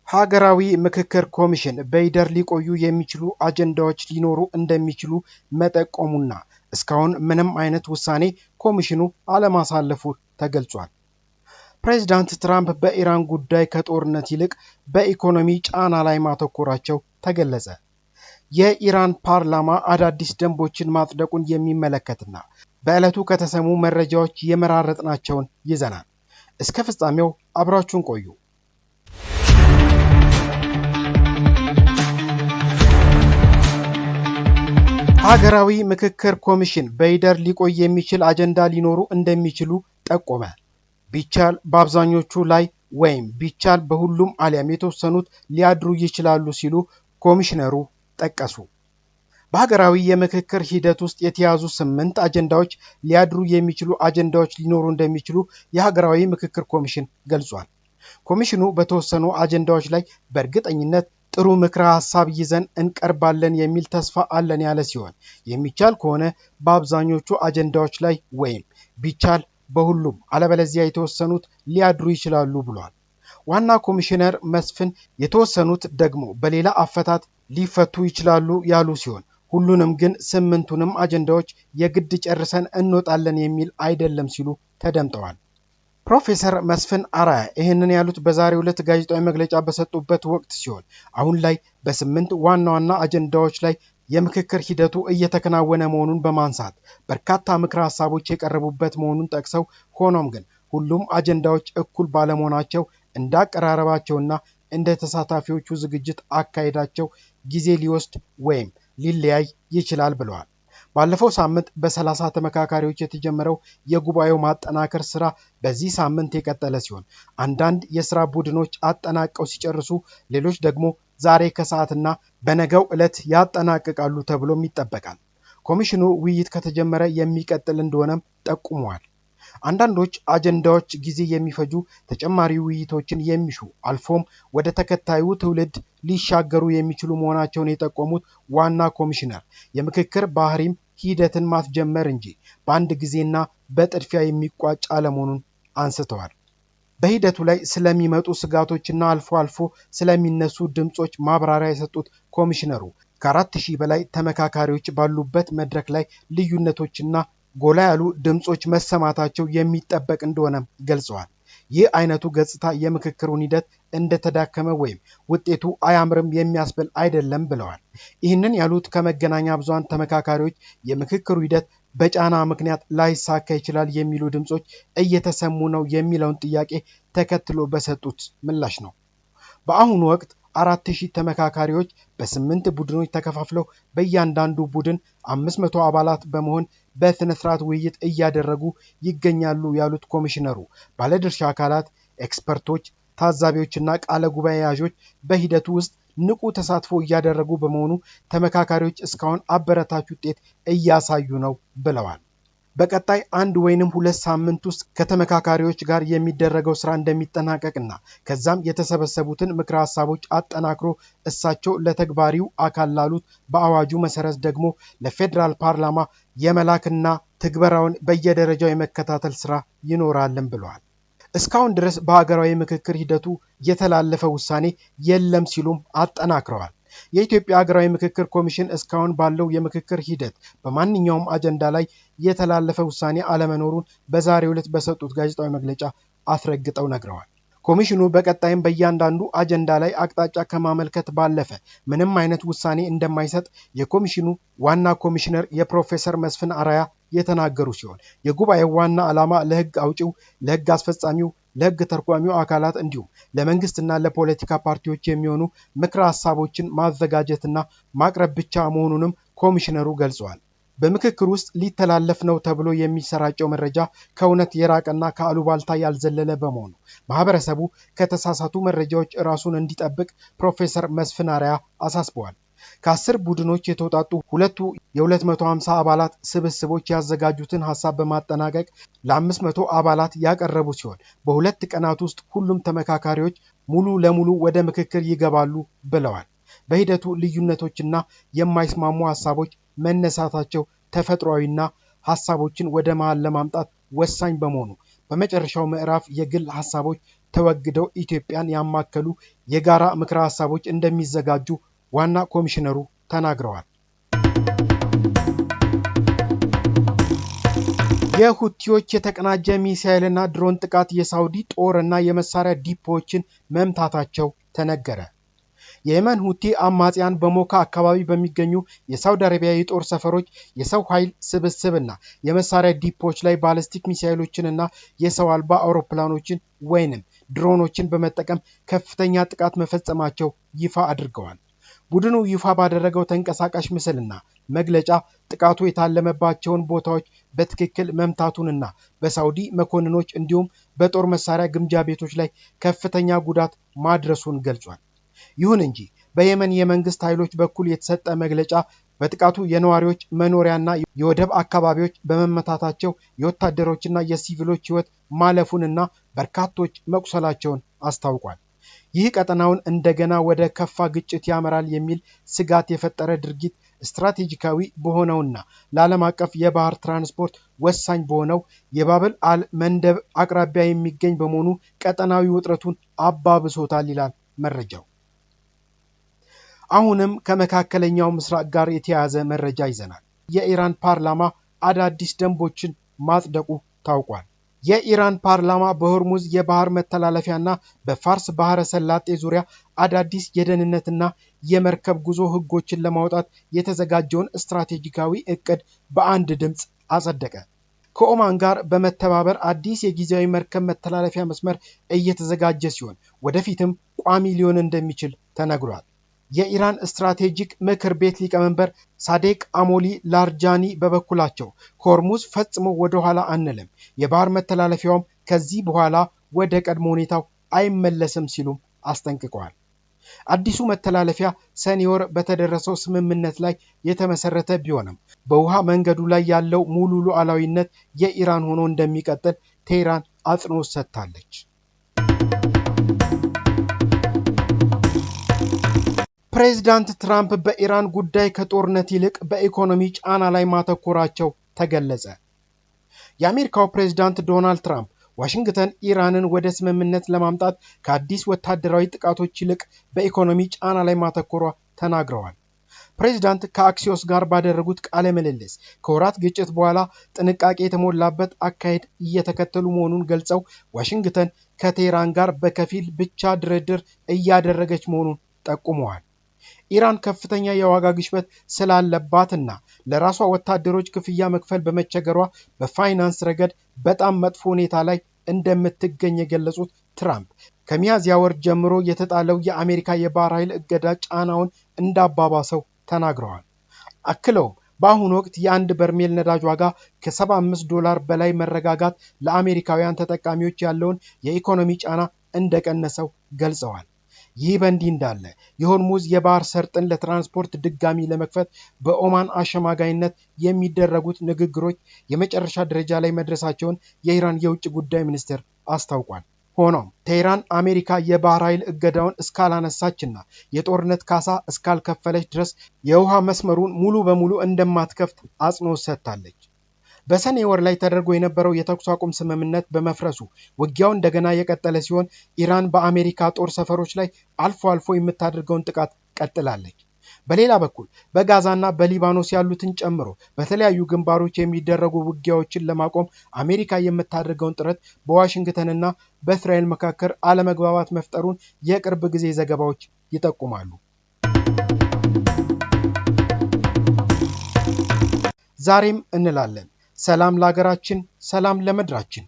ሀገራዊ ምክክር ኮሚሽን በይደር ሊቆዩ የሚችሉ አጀንዳዎች ሊኖሩ እንደሚችሉ መጠቆሙና እስካሁን ምንም አይነት ውሳኔ ኮሚሽኑ አለማሳለፉ ተገልጿል። ፕሬዝዳንት ትራምፕ በኢራን ጉዳይ ከጦርነት ይልቅ በኢኮኖሚ ጫና ላይ ማተኮራቸው ተገለጸ። የኢራን ፓርላማ አዳዲስ ደንቦችን ማጽደቁን የሚመለከትና በዕለቱ ከተሰሙ መረጃዎች የመራረጥናቸውን ይዘናል። እስከ ፍጻሜው አብራችሁን ቆዩ። ሀገራዊ ምክክር ኮሚሽን በይደር ሊቆይ የሚችል አጀንዳ ሊኖሩ እንደሚችሉ ጠቆመ። ቢቻል በአብዛኞቹ ላይ ወይም ቢቻል በሁሉም አሊያም የተወሰኑት ሊያድሩ ይችላሉ ሲሉ ኮሚሽነሩ ጠቀሱ። በሀገራዊ የምክክር ሂደት ውስጥ የተያዙ 8 አጀንዳዎች ሊያድሩ የሚችሉ አጀንዳዎች ሊኖሩ እንደሚችሉ የሀገራዊ ምክክር ኮሚሽን ገልጿል። ኮሚሽኑ በተወሰኑ አጀንዳዎች ላይ በእርግጠኝነት ጥሩ ምክረ ሐሳብ ይዘን እንቀርባለን የሚል ተስፋ አለን ያለ ሲሆን የሚቻል ከሆነ በአብዛኞቹ አጀንዳዎች ላይ ወይም ቢቻል በሁሉም አለበለዚያ የተወሰኑት ሊያድሩ ይችላሉ ብሏል። ዋና ኮሚሽነር መስፍን የተወሰኑት ደግሞ በሌላ አፈታት ሊፈቱ ይችላሉ ያሉ ሲሆን ሁሉንም ግን 8ቱንም አጀንዳዎች የግድ ጨርሰን እንወጣለን የሚል አይደለም ሲሉ ተደምጠዋል። ፕሮፌሰር መስፍን አራያ ይህንን ያሉት በዛሬው ዕለት ጋዜጣዊ መግለጫ በሰጡበት ወቅት ሲሆን አሁን ላይ በ8 ዋና ዋና አጀንዳዎች ላይ የምክክር ሂደቱ እየተከናወነ መሆኑን በማንሳት በርካታ ምክረ ሐሳቦች የቀረቡበት መሆኑን ጠቅሰው ሆኖም ግን ሁሉም አጀንዳዎች እኩል ባለመሆናቸው እንዳቀራረባቸውና እንደ ተሳታፊዎቹ ዝግጅት አካሄዳቸው ጊዜ ሊወስድ ወይም ሊለያይ ይችላል ብለዋል። ባለፈው ሳምንት በ30 ተመካካሪዎች የተጀመረው የጉባኤው ማጠናከር ስራ በዚህ ሳምንት የቀጠለ ሲሆን አንዳንድ የስራ ቡድኖች አጠናቀው ሲጨርሱ ሌሎች ደግሞ ዛሬ ከሰዓትና በነገው ዕለት ያጠናቅቃሉ ተብሎም ይጠበቃል። ኮሚሽኑ ውይይት ከተጀመረ የሚቀጥል እንደሆነም ጠቁመዋል። አንዳንዶች አጀንዳዎች ጊዜ የሚፈጁ ተጨማሪ ውይይቶችን የሚሹ አልፎም ወደ ተከታዩ ትውልድ ሊሻገሩ የሚችሉ መሆናቸውን የጠቆሙት ዋና ኮሚሽነር የምክክር ባህሪም ሂደትን ማስጀመር እንጂ በአንድ ጊዜና በጥድፊያ የሚቋጭ አለመሆኑን አንስተዋል። በሂደቱ ላይ ስለሚመጡ ስጋቶችና አልፎ አልፎ ስለሚነሱ ድምጾች ማብራሪያ የሰጡት ኮሚሽነሩ ከ4000 በላይ ተመካካሪዎች ባሉበት መድረክ ላይ ልዩነቶችና ጎላ ያሉ ድምጾች መሰማታቸው የሚጠበቅ እንደሆነ ገልጸዋል። ይህ አይነቱ ገጽታ የምክክሩን ሂደት እንደተዳከመ ወይም ውጤቱ አያምርም የሚያስብል አይደለም ብለዋል። ይህንን ያሉት ከመገናኛ ብዙሃን ተመካካሪዎች የምክክሩ ሂደት በጫና ምክንያት ላይሳካ ይችላል የሚሉ ድምጾች እየተሰሙ ነው የሚለውን ጥያቄ ተከትሎ በሰጡት ምላሽ ነው። በአሁኑ ወቅት 4000 ተመካካሪዎች በ8 ቡድኖች ተከፋፍለው በእያንዳንዱ ቡድን 500 አባላት በመሆን በስነ ስርዓት ውይይት እያደረጉ ይገኛሉ ያሉት ኮሚሽነሩ ባለድርሻ አካላት፣ ኤክስፐርቶች፣ ታዛቢዎችና ቃለ ጉባኤ ያዦች በሂደቱ ውስጥ ንቁ ተሳትፎ እያደረጉ በመሆኑ ተመካካሪዎች እስካሁን አበረታች ውጤት እያሳዩ ነው ብለዋል። በቀጣይ 1 ወይንም 2 ሳምንት ውስጥ ከተመካካሪዎች ጋር የሚደረገው ስራ እንደሚጠናቀቅና ከዛም የተሰበሰቡትን ምክረ ሐሳቦች አጠናክሮ እሳቸው ለተግባሪው አካል ላሉት በአዋጁ መሰረት ደግሞ ለፌዴራል ፓርላማ የመላክና ትግበራውን በየደረጃው የመከታተል ስራ ይኖራልን ብለዋል። እስካሁን ድረስ በሀገራዊ ምክክር ሂደቱ የተላለፈ ውሳኔ የለም ሲሉም አጠናክረዋል። የኢትዮጵያ ሀገራዊ ምክክር ኮሚሽን እስካሁን ባለው የምክክር ሂደት በማንኛውም አጀንዳ ላይ የተላለፈ ውሳኔ አለመኖሩን በዛሬው ዕለት በሰጡት ጋዜጣዊ መግለጫ አስረግጠው ነግረዋል። ኮሚሽኑ በቀጣይም በእያንዳንዱ አጀንዳ ላይ አቅጣጫ ከማመልከት ባለፈ ምንም አይነት ውሳኔ እንደማይሰጥ የኮሚሽኑ ዋና ኮሚሽነር የፕሮፌሰር መስፍን አራያ የተናገሩ ሲሆን የጉባኤው ዋና ዓላማ ለህግ አውጪው፣ ለህግ አስፈጻሚው፣ ለህግ ተርጓሚው አካላት እንዲሁም ለመንግስትና ለፖለቲካ ፓርቲዎች የሚሆኑ ምክረ ሐሳቦችን ማዘጋጀትና ማቅረብ ብቻ መሆኑንም ኮሚሽነሩ ገልጸዋል። በምክክር ውስጥ ሊተላለፍ ነው ተብሎ የሚሰራጨው መረጃ ከእውነት የራቀና ከአሉባልታ ያልዘለለ በመሆኑ ማህበረሰቡ ከተሳሳቱ መረጃዎች ራሱን እንዲጠብቅ ፕሮፌሰር መስፍን አራያ አሳስበዋል። ከ10 ቡድኖች የተውጣጡ ሁለቱ የ250 አባላት ስብስቦች ያዘጋጁትን ሐሳብ በማጠናቀቅ ለ500 አባላት ያቀረቡ ሲሆን በሁለት ቀናት ውስጥ ሁሉም ተመካካሪዎች ሙሉ ለሙሉ ወደ ምክክር ይገባሉ ብለዋል። በሂደቱ ልዩነቶችና የማይስማሙ ሐሳቦች መነሳታቸው ተፈጥሯዊና ሐሳቦችን ወደ መሃል ለማምጣት ወሳኝ በመሆኑ በመጨረሻው ምዕራፍ የግል ሐሳቦች ተወግደው ኢትዮጵያን ያማከሉ የጋራ ምክረ ሐሳቦች እንደሚዘጋጁ ዋና ኮሚሽነሩ ተናግረዋል። የሁቲዎች የተቀናጀ ሚሳኤልና ድሮን ጥቃት የሳውዲ ጦርና የመሳሪያ ዲፖዎችን መምታታቸው ተነገረ። የየመን ሁቲ አማጽያን በሞካ አካባቢ በሚገኙ የሳውዲ አረቢያ የጦር ሰፈሮች የሰው ኃይል ስብስብና የመሳሪያ ዲፖዎች ላይ ባሊስቲክ ሚሳኤሎችንና የሰው አልባ አውሮፕላኖችን ወይንም ድሮኖችን በመጠቀም ከፍተኛ ጥቃት መፈጸማቸው ይፋ አድርገዋል። ቡድኑ ይፋ ባደረገው ተንቀሳቃሽ ምስልና መግለጫ ጥቃቱ የታለመባቸውን ቦታዎች በትክክል መምታቱንና በሳውዲ መኮንኖች እንዲሁም በጦር መሳሪያ ግምጃ ቤቶች ላይ ከፍተኛ ጉዳት ማድረሱን ገልጿል። ይሁን እንጂ በየመን የመንግስት ኃይሎች በኩል የተሰጠ መግለጫ በጥቃቱ የነዋሪዎች መኖሪያና የወደብ አካባቢዎች በመመታታቸው የወታደሮችና የሲቪሎች ሕይወት ማለፉንና በርካቶች መቁሰላቸውን አስታውቋል። ይህ ቀጠናውን እንደገና ወደ ከፋ ግጭት ያመራል የሚል ስጋት የፈጠረ ድርጊት ስትራቴጂካዊ በሆነውና ለዓለም አቀፍ የባህር ትራንስፖርት ወሳኝ በሆነው የባብል አል መንደብ አቅራቢያ የሚገኝ በመሆኑ ቀጠናዊ ውጥረቱን አባብሶታል ይላል መረጃው። አሁንም ከመካከለኛው ምስራቅ ጋር የተያያዘ መረጃ ይዘናል። የኢራን ፓርላማ አዳዲስ ደንቦችን ማጽደቁ ታውቋል። የኢራን ፓርላማ በሆርሙዝ የባህር መተላለፊያና በፋርስ ባህረ ሰላጤ ዙሪያ አዳዲስ የደህንነትና የመርከብ ጉዞ ህጎችን ለማውጣት የተዘጋጀውን ስትራቴጂካዊ እቅድ በአንድ ድምፅ አጸደቀ። ከኦማን ጋር በመተባበር አዲስ የጊዜያዊ መርከብ መተላለፊያ መስመር እየተዘጋጀ ሲሆን ወደፊትም ቋሚ ሊሆን እንደሚችል ተነግሯል። የኢራን ስትራቴጂክ ምክር ቤት ሊቀመንበር ሳዴቅ አሞሊ ላርጃኒ በበኩላቸው ከሆርሙዝ ፈጽሞ ወደ ኋላ አንልም፣ የባህር መተላለፊያውም ከዚህ በኋላ ወደ ቀድሞ ሁኔታው አይመለስም ሲሉም አስጠንቅቀዋል። አዲሱ መተላለፊያ ሰኔ ወር በተደረሰው ስምምነት ላይ የተመሰረተ ቢሆንም በውሃ መንገዱ ላይ ያለው ሙሉ ሉዓላዊነት የኢራን ሆኖ እንደሚቀጥል ቴህራን አጽንኦት ሰጥታለች። ፕሬዚዳንት ትራምፕ በኢራን ጉዳይ ከጦርነት ይልቅ በኢኮኖሚ ጫና ላይ ማተኮራቸው ተገለጸ። የአሜሪካው ፕሬዚዳንት ዶናልድ ትራምፕ ዋሽንግተን ኢራንን ወደ ስምምነት ለማምጣት ከአዲስ ወታደራዊ ጥቃቶች ይልቅ በኢኮኖሚ ጫና ላይ ማተኮሯ ተናግረዋል። ፕሬዚዳንት ከአክሲዮስ ጋር ባደረጉት ቃለ ምልልስ ከወራት ግጭት በኋላ ጥንቃቄ የተሞላበት አካሄድ እየተከተሉ መሆኑን ገልጸው ዋሽንግተን ከቴህራን ጋር በከፊል ብቻ ድርድር እያደረገች መሆኑን ጠቁመዋል። ኢራን ከፍተኛ የዋጋ ግሽበት ስላለባትና ለራሷ ወታደሮች ክፍያ መክፈል በመቸገሯ በፋይናንስ ረገድ በጣም መጥፎ ሁኔታ ላይ እንደምትገኝ የገለጹት ትራምፕ ከሚያዝያ ወር ጀምሮ የተጣለው የአሜሪካ የባህር ኃይል እገዳ ጫናውን እንዳባባሰው ተናግረዋል። አክለውም በአሁኑ ወቅት የአንድ በርሜል ነዳጅ ዋጋ ከ$75 በላይ መረጋጋት ለአሜሪካውያን ተጠቃሚዎች ያለውን የኢኮኖሚ ጫና እንደቀነሰው ገልጸዋል። ይህ በእንዲህ እንዳለ የሆርሙዝ የባህር ሰርጥን ለትራንስፖርት ድጋሚ ለመክፈት በኦማን አሸማጋይነት የሚደረጉት ንግግሮች የመጨረሻ ደረጃ ላይ መድረሳቸውን የኢራን የውጭ ጉዳይ ሚኒስቴር አስታውቋል። ሆኖም ቴህራን አሜሪካ የባህር ኃይል እገዳውን እስካላነሳችና የጦርነት ካሳ እስካልከፈለች ድረስ የውሃ መስመሩን ሙሉ በሙሉ እንደማትከፍት አጽንኦት ሰጥታለች። በሰኔ ወር ላይ ተደርጎ የነበረው የተኩስ አቁም ስምምነት በመፍረሱ ውጊያው እንደገና የቀጠለ ሲሆን ኢራን በአሜሪካ ጦር ሰፈሮች ላይ አልፎ አልፎ የምታደርገውን ጥቃት ቀጥላለች። በሌላ በኩል በጋዛና በሊባኖስ ያሉትን ጨምሮ በተለያዩ ግንባሮች የሚደረጉ ውጊያዎችን ለማቆም አሜሪካ የምታደርገውን ጥረት በዋሽንግተንና በእስራኤል መካከል አለመግባባት መፍጠሩን የቅርብ ጊዜ ዘገባዎች ይጠቁማሉ። ዛሬም እንላለን ሰላም ለሀገራችን፣ ሰላም ለምድራችን።